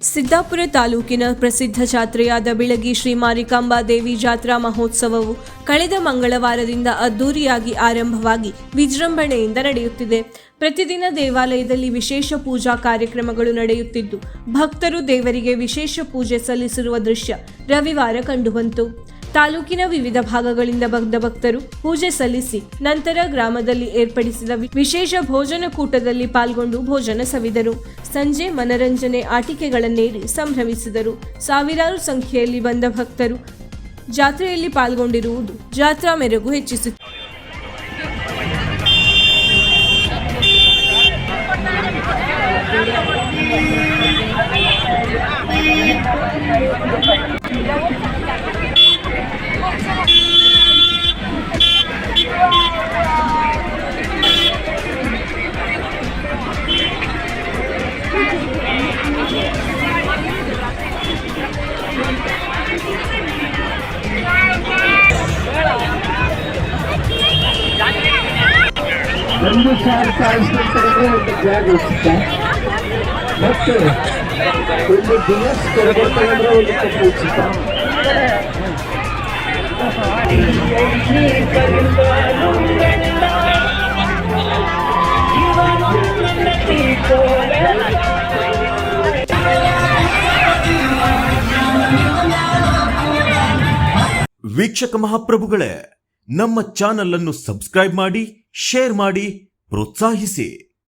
ಸಿದ್ದಾಪುರ ತಾಲೂಕಿನ ಪ್ರಸಿದ್ಧ ಜಾತ್ರೆಯಾದ ಬಿಳಗಿ ಶ್ರೀ ಮಾರಿಕಾಂಬಾ ದೇವಿ ಜಾತ್ರಾ ಮಹೋತ್ಸವವು ಕಳೆದ ಮಂಗಳವಾರದಿಂದ ಅದ್ದೂರಿಯಾಗಿ ಆರಂಭವಾಗಿ ವಿಜೃಂಭಣೆಯಿಂದ ನಡೆಯುತ್ತಿದೆ. ಪ್ರತಿದಿನ ದೇವಾಲಯದಲ್ಲಿ ವಿಶೇಷ ಪೂಜಾ ಕಾರ್ಯಕ್ರಮಗಳು ನಡೆಯುತ್ತಿದ್ದು, ಭಕ್ತರು ದೇವರಿಗೆ ವಿಶೇಷ ಪೂಜೆ ಸಲ್ಲಿಸಿರುವ ದೃಶ್ಯ ರವಿವಾರ ಕಂಡುಬಂತು. ತಾಲೂಕಿನ ವಿವಿಧ ಭಾಗಗಳಿಂದ ಬಂದ ಭಕ್ತರು ಪೂಜೆ ಸಲ್ಲಿಸಿ ನಂತರ ಗ್ರಾಮದಲ್ಲಿ ಏರ್ಪಡಿಸಿದ ವಿಶೇಷ ಭೋಜನ ಕೂಟದಲ್ಲಿ ಪಾಲ್ಗೊಂಡು ಭೋಜನ ಸವಿದರು. ಸಂಜೆ ಮನರಂಜನೆ ಆಟಿಕೆಗಳನ್ನೇರಿ ಸಂಭ್ರಮಿಸಿದರು. ಸಾವಿರಾರು ಸಂಖ್ಯೆಯಲ್ಲಿ ಬಂದ ಭಕ್ತರು ಜಾತ್ರೆಯಲ್ಲಿ ಪಾಲ್ಗೊಂಡಿರುವುದು ಜಾತ್ರಾ ಮೆರುಗು ಹೆಚ್ಚಿಸಿತು. ಒಂದು ಸಾರಿ ಕಾಯಿಸ್ಕೊಂಡ್ರೆ ಒಂದು ಬ್ಯಾಗ್ ಉಚಿತ ಮತ್ತು ಒಂದು ದಿನಸ್ ಕೊಡ್ಬೇಕಂದ್ರೆ ಒಂದು ಕಪ್ಪು ಉಚಿತ. ವೀಕ್ಷಕ ಮಹಾಪ್ರಭುಗಳೇ, ನಮ್ಮ ಚಾನಲ್ ಅನ್ನು ಸಬ್ಸ್ಕ್ರೈಬ್ ಮಾಡಿ, ಶೇರ್ ಮಾಡಿ, ಪ್ರೋತ್ಸಾಹಿಸಿ.